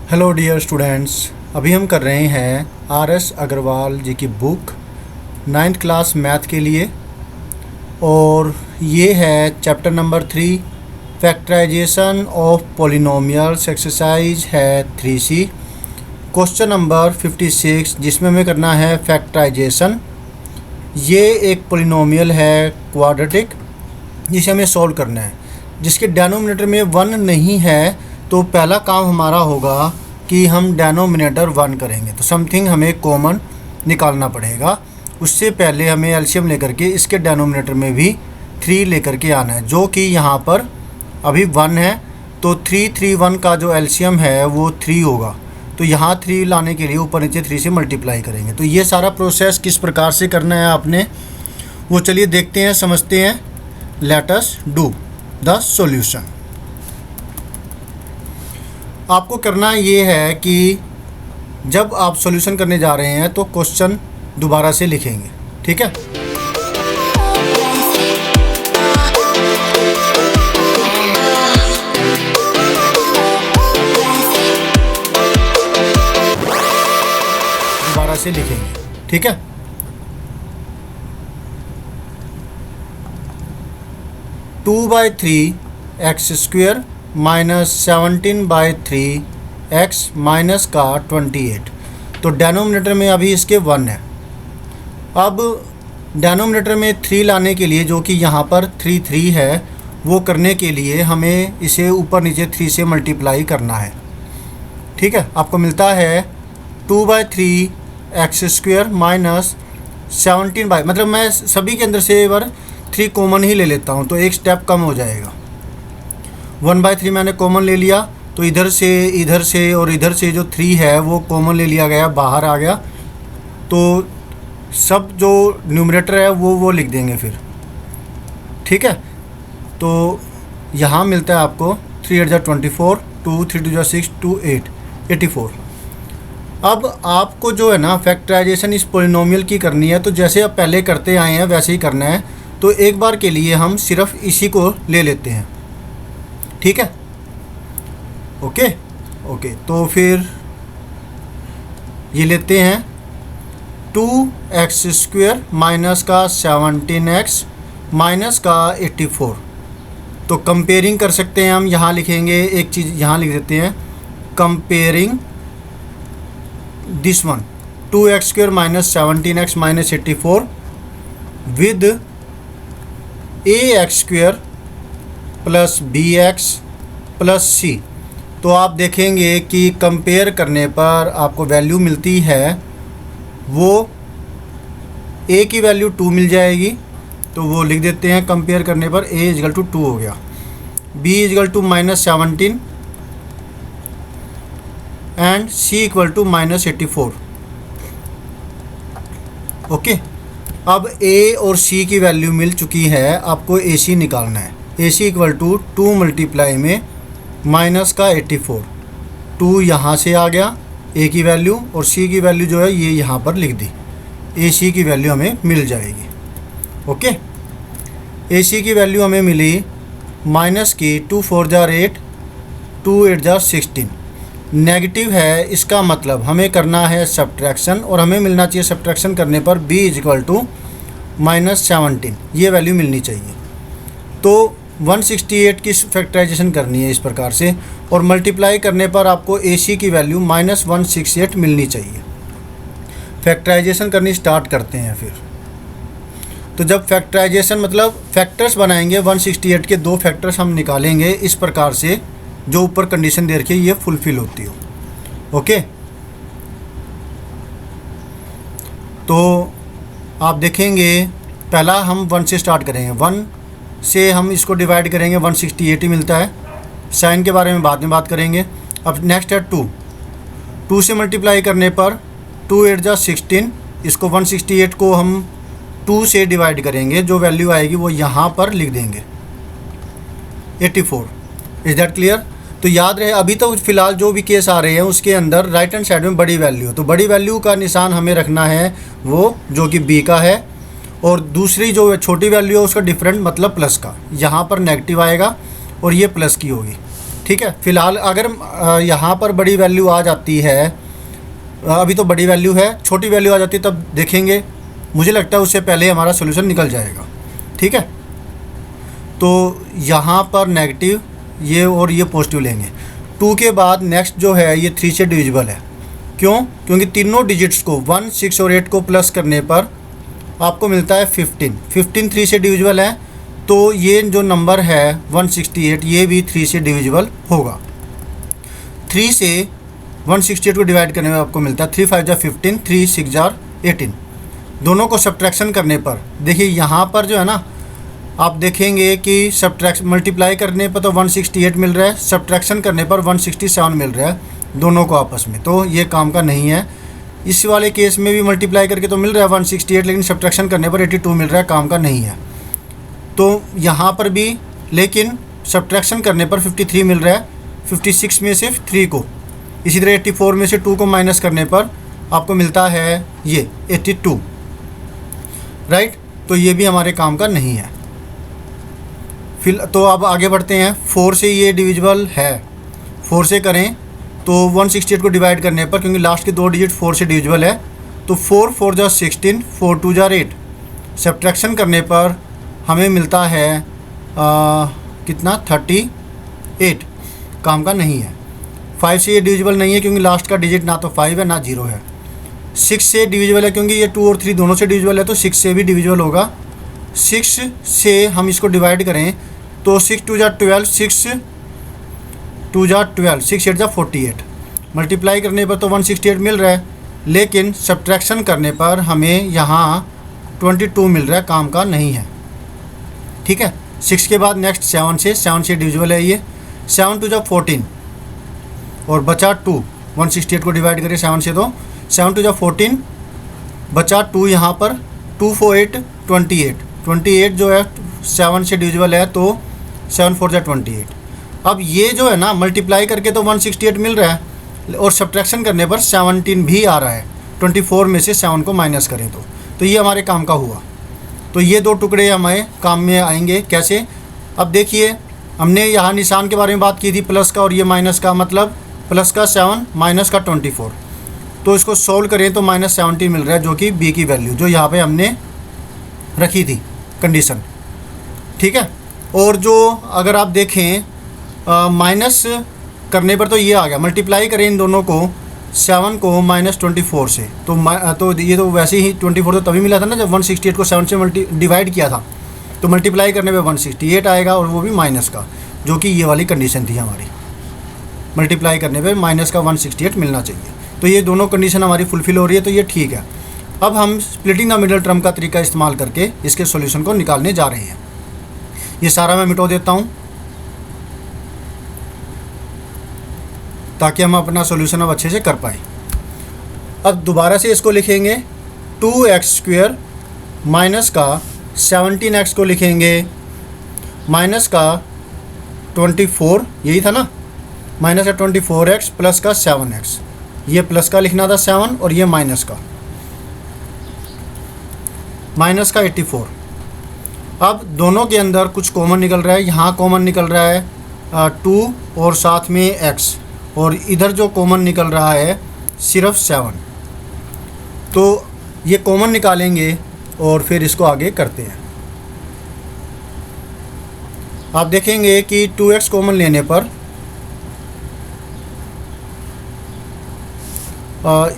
Hello dear students, अभी हम कर रहे हैं आर.एस. अग्रवाल जी की बुक 9th क्लास मैथ के लिए। और ये है chapter number 3 factorisation of polynomials. Exercise है 3C, क्वेश्चन नंबर 56, जिसमें हमें करना है फैक्टराइजेशन। ये एक पॉलिनोमियल है क्वाड्रेटिक, जिसे हमें सॉल्व करना है, जिसके डिनोमिनेटर में 1 नहीं है। तो पहला काम हमारा होगा कि हम डिनोमिनेटर 1 करेंगे, तो समथिंग हमें कॉमन निकालना पड़ेगा। उससे पहले हमें एलसीएम लेकर के इसके डिनोमिनेटर में भी 3 लेकर के आना है, जो कि यहाँ पर अभी 1 है। तो 3 3 1 का जो एलसीएम है वो 3 होगा। तो यहाँ 3 लाने के लिए ऊपर नीचे 3 से मल्टीप्लाई करेंगे। तो ये सारा प्रोसेस किस प्रकार से करना है आपने, वो चलिए देखते हैं, समझते हैं। Let us do the solution. आपको करना ये है कि जब आप सॉल्यूशन करने जा रहे हैं तो क्वेश्चन दोबारा से लिखेंगे, ठीक है। दोबारा से लिखेंगे, ठीक है। Two by 3 x square minus 17/3 x minus का 28। तो डेनोमिनेटर में अभी इसके 1 है। अब डेनोमिनेटर में 3 लाने के लिए, जो कि यहाँ पर 3 3 है, वो करने के लिए हमें इसे ऊपर नीचे 3 से मल्टीप्लाई करना है, ठीक है। आपको मिलता है 2/3 एक्स स्क्वेयर माइनस 17 मतलब मैं सभी के अंदर से एक बार 3 कॉमन ही ले लेता हूँ, तो एक स्टेप कम हो जाएगा। 1/3 मैंने कॉमन ले लिया, तो इधर से और इधर से जो 3 है वो कॉमन ले लिया गया, बाहर आ गया। तो सब जो न्यूमरेटर है वो लिख देंगे फिर, ठीक है। तो यहाँ मिलता है आपको 3 8 24, 2 3 2 6 2 8 84। अब आपको जो है ना फैक्टराइजेशन इस पोलिनोमियल की करनी है, तो जैसे आप पहले करते आए हैं वैसे ही करना है। तो एक बार के लिए हम सिर्फ इसी को ले लेते हैं, ठीक है। ओके, तो फिर ये लेते हैं 2x स्क्वेयर माइनस का 17x माइनस का 84। तो कंपेयरिंग कर सकते हैं हम। यहाँ लिखेंगे एक चीज़, यहाँ लिख देते हैं comparing this one 2x square minus 17x minus 84 with ax square plus bx plus c। तो आप देखेंगे कि कंपेयर करने पर आपको वैल्यू मिलती है, वो a की वैल्यू 2 मिल जाएगी। तो वो लिख देते हैं कंपेयर करने पर a इजगल टू 2 हो गया, b is equal to minus 17 and c equal to minus 84। Okay, अब a और c की वैल्यू मिल चुकी है, आपको ac निकालना है। ac इक्वल टू 2 मल्टीप्लाई में माइनस का 84। 2 यहाँ से आ गया a की वैल्यू, और c की वैल्यू जो है ये यहाँ पर लिख दी। ac की वैल्यू हमें मिल जाएगी। ओके, ac की वैल्यू हमें मिली माइनस की 2 4 जार 8, 2 8 जार 16। नेगेटिव है, इसका मतलब हमें करना है सब्ट्रैक्शन, और हमें मिलना चाहिए सब्ट्रैक्शन करने पर b इक्वल टू माइनस 17, ये वैल्यू मिलनी चाहिए। तो 168 की फैक्टराइजेशन करनी है इस प्रकार से, और मल्टीप्लाई करने पर आपको ac की वैल्यू माइनस 168 मिलनी चाहिए। फैक्टराइजेशन करनी स्टार्ट करते हैं फिर। तो जब फैक्टराइजेशन मतलब फैक्टर्स बनाएंगे, 168 के 2 फैक्टर्स हम निकालेंगे इस प्रकार से, जो ऊपर कंडीशन दे रखी है ये फुलफिल होती हो। ओके, तो आप देखेंगे पहला हम 1 से स्टार्ट करेंगे। 1 से हम इसको डिवाइड करेंगे, 168 ही मिलता है। साइन के बारे में बाद में बात करेंगे। अब नेक्स्ट है 2 से मल्टीप्लाई करने पर 2 8 जा 16। इसको 168 को हम 2 से डिवाइड करेंगे, जो वैल्यू आएगी वो यहाँ पर लिख देंगे 84। Is that clear? तो याद रहे, अभी तो फिलहाल जो भी केस आ रहे हैं उसके अंदर राइट हैंड साइड में बड़ी वैल्यू, तो बड़ी वैल्यू का निशान हमें रखना है वो जो कि b का है, और दूसरी जो छोटी वैल्यू है उसका डिफरेंट मतलब प्लस का, यहाँ पर नेगेटिव आएगा और ये प्लस की होगी। ठीक है। फ़िलहाल अगर यहाँ पर बड़ी वैल्यू आ जाती है, अभी तो बड़ी वैल्यू है, छोटी वैल्यू आ जाती है तब देखेंगे। मुझे लगता है उससे पहले हमारा सोल्यूशन निकल जाएगा। ठीक है, तो यहाँ पर नेगेटिव ये और ये पॉजिटिव लेंगे। 2 के बाद नेक्स्ट जो है ये 3 से डिविजिबल है। क्यों? क्योंकि तीनों डिजिट्स को 1, 6 और 8 को प्लस करने पर आपको मिलता है 15। 15 3 से डिविजिबल है, तो ये जो नंबर है 168 ये भी 3 से डिविजिबल होगा। 3 से 168 को डिवाइड करने में आपको मिलता है 3 5 जा 15, 3 6 जा 18। दोनों को सब्ट्रैक्शन करने पर देखिए यहाँ पर जो है ना, आप देखेंगे कि मल्टीप्लाई करने पर तो 168 मिल रहा है, सब्ट्रैक्शन करने पर 167 मिल रहा है दोनों को आपस में, तो ये काम का नहीं है। इस वाले केस में भी मल्टीप्लाई करके तो मिल रहा है 168, लेकिन सब्ट्रैक्शन करने पर 82 मिल रहा है, काम का नहीं है। तो यहाँ पर भी लेकिन सब्ट्रैक्शन करने पर 53 मिल रहा है, 56 में से 3 को, इसी तरह 84 में से 2 को माइनस करने पर आपको मिलता है ये 82, राइट। तो ये भी हमारे काम का नहीं है। फिर तो अब आगे बढ़ते हैं। 4 से ये डिविजिबल है, 4 से करें तो 168 को डिवाइड करने पर, क्योंकि लास्ट के 2 डिजिट 4 से डिविजिबल है, तो 4 4 जा 16, 4 2 जा 8। सब्ट्रैक्शन करने पर हमें मिलता है कितना 38, काम का नहीं है। 5 से ये डिविजिबल नहीं है क्योंकि लास्ट का डिजिट ना तो 5 है ना 0 है। 6 से डिविजिबल है क्योंकि ये 2 और 3 दोनों से डिविजिबल है, तो 6 से भी डिविजिबल होगा। 6 से हम इसको डिवाइड करें तो 6 2 जा 12, 6 2 जा 12, 6 8 जा 48। मल्टीप्लाई करने पर तो 168 मिल रहा है, लेकिन सब्ट्रैक्शन करने पर हमें यहाँ 22 मिल रहा है, काम का नहीं है। ठीक है। 6 के बाद नेक्स्ट 7 से डिविजिबल है ये, 7 2 जा 14 और बचा 2। 168 को डिवाइड करें 7 से तो 7 2 जा 14 बचा 2, यहाँ पर 2 4 8 28। 28 जो है 7 से डिविजिबल है, तो 7 4 जा 28। अब ये जो है ना मल्टीप्लाई करके तो 168 मिल रहा है और सब्ट्रैक्शन करने पर 17 भी आ रहा है। 24 में से 7 को माइनस करें तो ये हमारे काम का हुआ। तो ये 2 टुकड़े हमारे काम में आएंगे। कैसे? अब देखिए, हमने यहाँ निशान के बारे में बात की थी, प्लस का और ये माइनस का, मतलब प्लस का 7 माइनस का 24। तो इसको सोल्व करें तो -17 मिल रहा है, जो कि बी की वैल्यू जो यहाँ पे हमने रखी थी कंडीशन। ठीक है। और जो अगर आप देखें माइनस करने पर तो ये आ गया, मल्टीप्लाई करें इन दोनों को 7 को -24 से, तो ये तो वैसे ही 24 तो तभी मिला था ना जब 168 को 7 से डिवाइड किया था, तो मल्टीप्लाई करने पे 168 आएगा और वो भी माइनस का, जो कि ये वाली कंडीशन थी हमारी, मल्टीप्लाई करने पे माइनस का 168 मिलना चाहिए। तो ये दोनों कंडीशन हमारी फुलफिल हो रही है, तो ये ठीक है। अब हम स्प्लिटिंग द मिडल टर्म का तरीका इस्तेमाल करके इसके सॉल्यूशन को निकालने जा रहे हैं। ये सारा मैं मिटा देता हूँ ताकि हम अपना सॉल्यूशन अब अच्छे से कर पाए। अब दोबारा से इसको लिखेंगे 2x² माइनस का 17x को लिखेंगे माइनस का 24, यही था ना, माइनस का 24x प्लस का 7x। ये प्लस का लिखना था 7 और ये माइनस का 84। अब दोनों के अंदर कुछ कॉमन निकल रहा है, यहाँ कॉमन निकल रहा है 2 और साथ में x, और इधर जो कॉमन निकल रहा है सिर्फ 7। तो ये कॉमन निकालेंगे और फिर इसको आगे करते हैं। आप देखेंगे कि 2x कॉमन लेने पर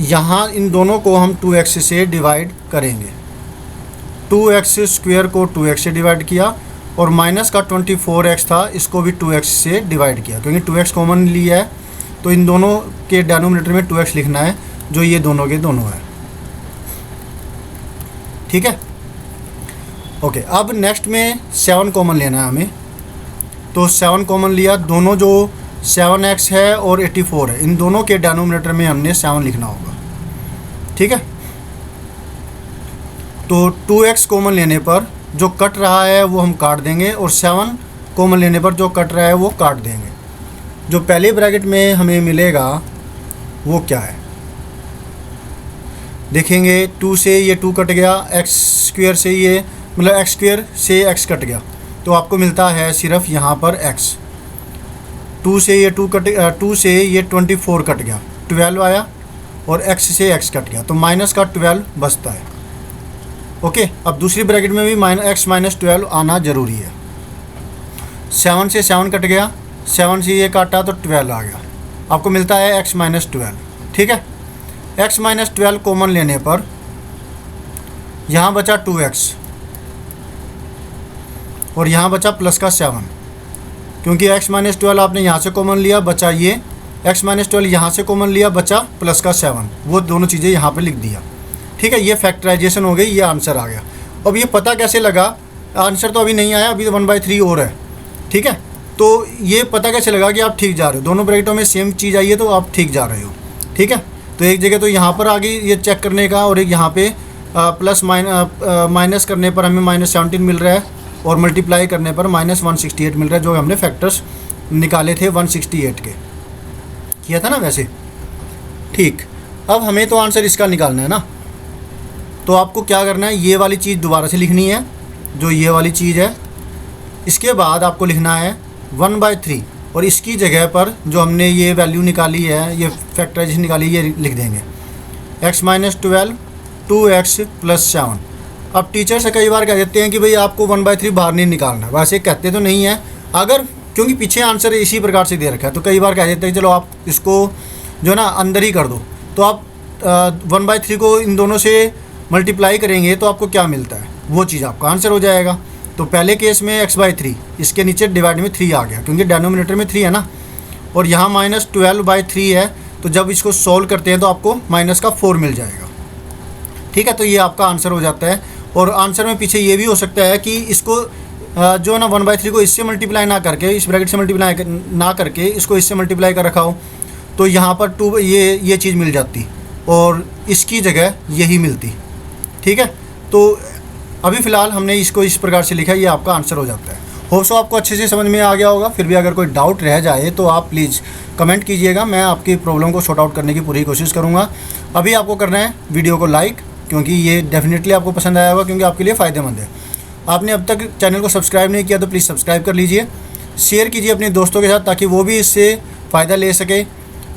यहाँ इन दोनों को हम 2x से डिवाइड करेंगे। 2x² को 2x से डिवाइड किया और माइनस का 24x था, इसको भी 2x से डिवाइड किया, क्योंकि 2x कॉमन लिया है तो इन दोनों के डिनोमिनेटर में 2x लिखना है, जो ये दोनों के दोनों है। ठीक है। ओके, अब नेक्स्ट में 7 कॉमन लेना है हमें, तो 7 कॉमन लिया। दोनों जो 7x है और 84 है, इन दोनों के डिनोमिनेटर में हमने 7 लिखना होगा। ठीक है। तो 2x कॉमन लेने पर जो कट रहा है वो हम काट देंगे, और 7 कॉमन लेने पर जो कट रहा है वो काट देंगे। जो पहले ब्रैकेट में हमें मिलेगा वो क्या है देखेंगे। 2 से ये 2 कट गया, x² से ये मतलब x² से x कट गया, तो आपको मिलता है सिर्फ यहाँ पर x। 2 से ये 2 से ये 24 कट गया, 12 आया और x से x कट गया, तो माइनस का 12 बचता है। ओके, अब दूसरी ब्रैकेट में भी x माइनस 12 आना ज़रूरी है। 7 से 7 कट गया, 7 से ये काटा तो 12 आ गया, आपको मिलता है x माइनस 12। ठीक है, x माइनस 12 कॉमन लेने पर यहाँ बचा 2x और यहाँ बचा प्लस का 7, क्योंकि x माइनस 12 आपने यहाँ से कॉमन लिया, बचा ये, x माइनस 12 यहाँ से कॉमन लिया, बचा प्लस का 7, वो दोनों चीज़ें यहाँ पे लिख दिया। ठीक है, ये फैक्टराइजेशन हो गई, ये आंसर आ गया। अब ये पता कैसे लगा, आंसर तो अभी नहीं आया, अभी तो 1/3 और है। ठीक है, तो ये पता कैसे लगा कि आप ठीक जा रहे हो, दोनों ब्रैकेटों में सेम चीज़ आई है तो आप ठीक जा रहे हो। ठीक है, तो एक जगह तो यहाँ पर आ गई ये चेक करने का, और एक यहाँ पे प्लस माइनस करने पर हमें -17 मिल रहा है और मल्टीप्लाई करने पर -168 मिल रहा है, जो हमने फैक्टर्स निकाले थे 168 के, किया था ना वैसे। ठीक, अब हमें तो आंसर इसका निकालना है ना, तो आपको क्या करना है, ये वाली चीज़ दोबारा से लिखनी है, जो ये वाली चीज़ है, इसके बाद आपको लिखना है 1/3 और इसकी जगह पर जो हमने ये वैल्यू निकाली है, ये फैक्टराइजेशन निकाली, ये लिख देंगे x माइनस 12 2x प्लस 7। अब टीचर से कई बार कह देते हैं कि भाई आपको 1/3 बाहर नहीं निकालना, वैसे कहते तो नहीं है, अगर क्योंकि पीछे आंसर इसी प्रकार से दे रखा है तो कई बार कह देते हैं चलो आप इसको जो ना अंदर ही कर दो, तो आप 1/3 को इन दोनों से मल्टीप्लाई करेंगे तो आपको क्या मिलता है, वो चीज़ आपका आंसर हो जाएगा। तो पहले केस में x/3, इसके नीचे डिवाइड में 3 आ गया, क्योंकि डेनोमिनेटर में 3 है ना, और यहाँ -12/3 है, तो जब इसको सॉल्व करते हैं तो आपको माइनस का 4 मिल जाएगा। ठीक है, तो ये आपका आंसर हो जाता है। और आंसर में पीछे ये भी हो सकता है कि इसको जो ना 1/3 को इससे मल्टीप्लाई ना करके, इस ब्रैकेट से मल्टीप्लाई ना करके इसको इससे मल्टीप्लाई कर रखा हो, तो यहाँ पर 2 ये चीज़ मिल जाती और इसकी जगह यही मिलती। ठीक है, तो अभी फ़िलहाल हमने इसको इस प्रकार से लिखा है, ये आपका आंसर हो जाता है। होप सो आपको अच्छे से समझ में आ गया होगा। फिर भी अगर कोई डाउट रह जाए तो आप प्लीज़ कमेंट कीजिएगा, मैं आपकी प्रॉब्लम को सॉर्ट आउट करने की पूरी कोशिश करूँगा। अभी आपको करना है वीडियो को लाइक, क्योंकि ये डेफिनेटली आपको पसंद आया होगा, क्योंकि आपके लिए फ़ायदेमंद है। आपने अब तक चैनल को सब्सक्राइब नहीं किया तो प्लीज़ सब्सक्राइब कर लीजिए, शेयर कीजिए अपने दोस्तों के साथ ताकि वो भी इससे फ़ायदा ले सके।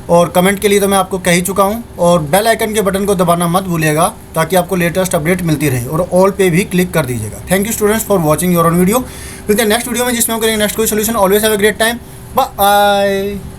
और कमेंट के लिए तो मैं आपको कह ही चुका हूँ, और बेल आइकन के बटन को दबाना मत भूलिएगा ताकि आपको लेटेस्ट अपडेट मिलती रहे, और ऑल पे भी क्लिक कर दीजिएगा। Thank you students for watching your own video. With the next video में जिसमें हम करेंगे नेक्स्ट कोई solution. Always have a great time, bye.